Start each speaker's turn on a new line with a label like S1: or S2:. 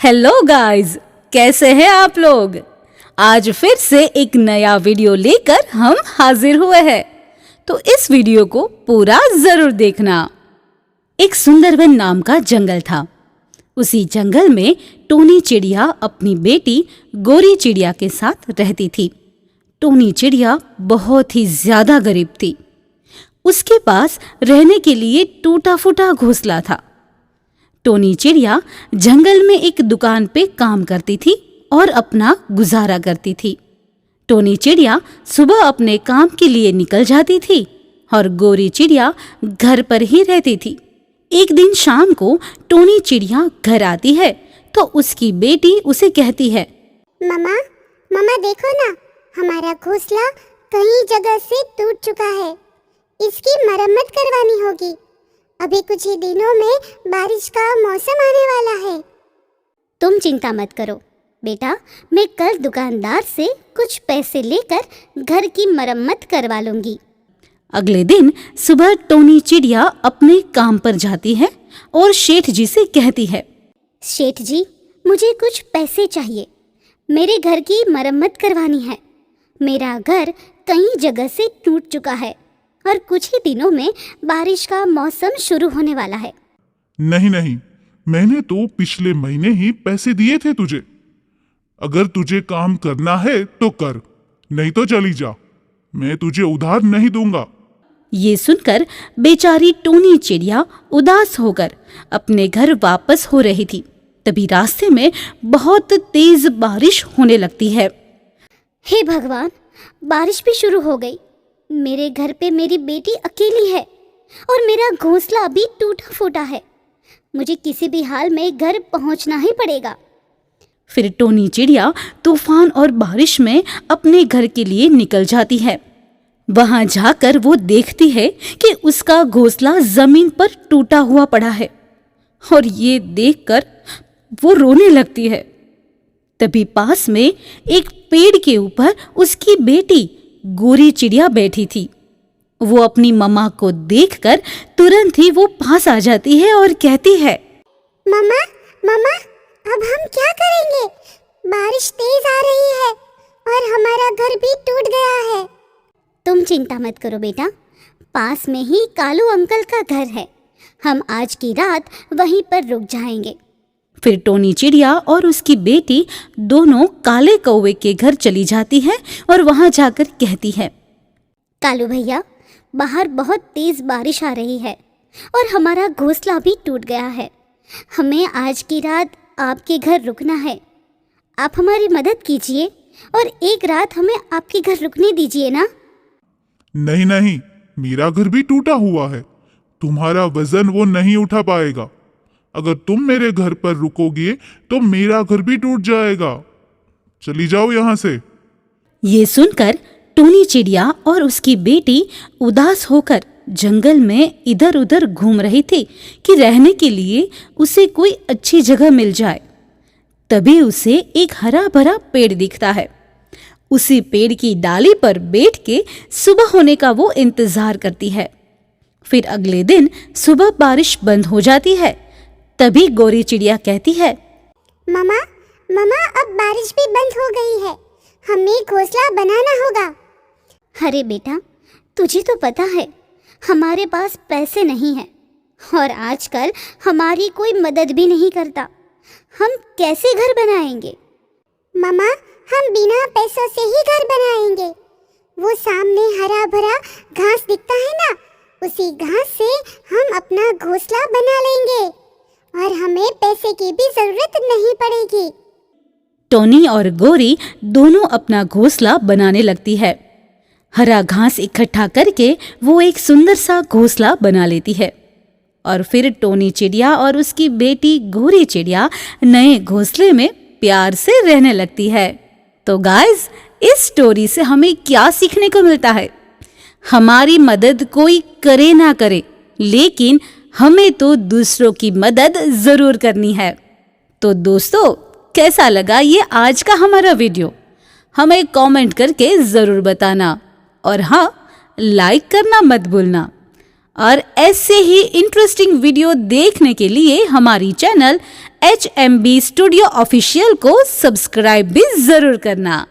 S1: Hello guys, कैसे हैं आप लोग। आज फिर से एक नया वीडियो लेकर हम हाजिर हुए हैं, तो इस वीडियो को पूरा जरूर देखना। एक सुंदरबन नाम का जंगल था। उसी जंगल में टोनी चिड़िया अपनी बेटी गोरी चिड़िया के साथ रहती थी। टोनी चिड़िया बहुत ही ज्यादा गरीब थी। उसके पास रहने के लिए टूटा फूटा घोंसला था। टोनी चिड़िया जंगल में एक दुकान पे काम करती थी और अपना गुजारा करती थी। टोनी चिड़िया सुबह अपने काम के लिए निकल जाती थी और गोरी चिड़िया घर पर ही रहती थी। एक दिन शाम को टोनी चिड़िया घर आती है तो उसकी बेटी उसे कहती है,
S2: मम्मा मम्मा देखो ना, हमारा घोंसला कई जगह से टूट चुका है। इसकी मरम्मत करवानी होगी। अभी कुछ ही दिनों में बारिश का मौसम आने वाला है।
S3: तुम चिंता मत करो बेटा, मैं कल दुकानदार से कुछ पैसे लेकर घर की मरम्मत करवा लूंगी।
S1: अगले दिन सुबह टोनी चिड़िया अपने काम पर जाती है और सेठ जी से कहती है,
S3: सेठ जी, मुझे कुछ पैसे चाहिए। मेरे घर की मरम्मत करवानी है। मेरा घर कई जगह से टूट चुका है और कुछ ही दिनों में बारिश का मौसम शुरू होने वाला है।
S4: नहीं, मैंने तो पिछले महीने ही पैसे दिए थे तुझे। अगर तुझे काम करना है तो कर, नहीं तो चली जा। मैं तुझे उधार नहीं दूंगा।
S1: ये सुनकर बेचारी टोनी चिड़िया उदास होकर अपने घर वापस हो रही थी। तभी रास्ते में बहुत तेज बारिश होने लगती है।
S3: हे भगवान, बारिश भी शुरू हो गई। मेरे घर पे मेरी बेटी अकेली है और मेरा घोंसला भी टूटा फूटा है। मुझे किसी भी हाल में घर पहुंचना ही पड़ेगा।
S1: फिर टोनी चिड़िया तूफान और बारिश में अपने घर के लिए निकल जाती है। वहां जाकर वो देखती है कि उसका घोंसला जमीन पर टूटा हुआ पड़ा है और ये देखकर वो रोने लगती है। तभी पास में एक पेड़ के ऊपर उसकी बेटी गोरी चिड़िया बैठी थी। वो अपनी मम्मा को देखकर तुरंत ही वो पास आ जाती है और कहती है,
S2: मम्मा मम्मा अब हम क्या करेंगे? बारिश तेज आ रही है और हमारा घर भी टूट गया है।
S3: तुम चिंता मत करो बेटा, पास में ही कालू अंकल का घर है। हम आज की रात वहीं पर रुक जाएंगे।
S1: फिर टोनी चिड़िया और उसकी बेटी दोनों काले कौवे के घर चली जाती है और वहां जाकर कहती है,
S3: कालू भैया, बाहर बहुत तेज बारिश आ रही है और हमारा घोंसला भी टूट गया है। हमें आज की रात आपके घर रुकना है। आप हमारी मदद कीजिए और एक रात हमें आपके घर रुकने दीजिए ना।
S4: नहीं, मेरा घर भी टूटा हुआ है। तुम्हारा वजन वो नहीं उठा पाएगा। अगर तुम मेरे घर पर रुकोगे तो मेरा घर भी टूट जाएगा। चली जाओ यहाँ से।
S1: ये सुनकर टोनी चिड़िया और उसकी बेटी उदास होकर जंगल में इधर उधर घूम रही थी कि रहने के लिए उसे कोई अच्छी जगह मिल जाए। तभी उसे एक हरा भरा पेड़ दिखता है। उसी पेड़ की डाली पर बैठ के सुबह होने का वो इंतजार करती है। फिर अगले दिन सुबह बारिश बंद हो जाती है। तभी गोरी चिड़िया कहती है,
S2: मम्मा मम्मा अब बारिश भी बंद हो गई है। हमें घोंसला बनाना होगा।
S3: अरे बेटा, तुझे तो पता है हमारे पास पैसे नहीं हैं और आजकल हमारी कोई मदद भी नहीं करता। हम कैसे घर बनाएंगे?
S2: मम्मा हम बिना पैसों से ही घर बनाएंगे। वो सामने हरा भरा घास दिखता है ना, उसी घास से हम अपना घोंसला बना लेंगे और हमें पैसे की भी जरूरत नहीं पड़ेगी।
S1: टोनी और गोरी दोनों अपना घोंसला बनाने लगती है। हरा घास इकट्ठा करके वो एक सुंदर सा घोंसला बना लेती है और फिर टोनी चिड़िया और उसकी बेटी गोरी चिड़िया नए घोंसले में प्यार से रहने लगती है। तो गाइस, इस स्टोरी से हमें क्या सीखने को मिलता है? हमारी मदद कोई करे ना करे, लेकिन हमें तो दूसरों की मदद जरूर करनी है। तो दोस्तों, कैसा लगा ये आज का हमारा वीडियो? हमें कमेंट करके जरूर बताना और हाँ, लाइक करना मत भूलना। और ऐसे ही इंटरेस्टिंग वीडियो देखने के लिए हमारी चैनल HMB स्टूडियो ऑफिशियल को सब्सक्राइब भी जरूर करना।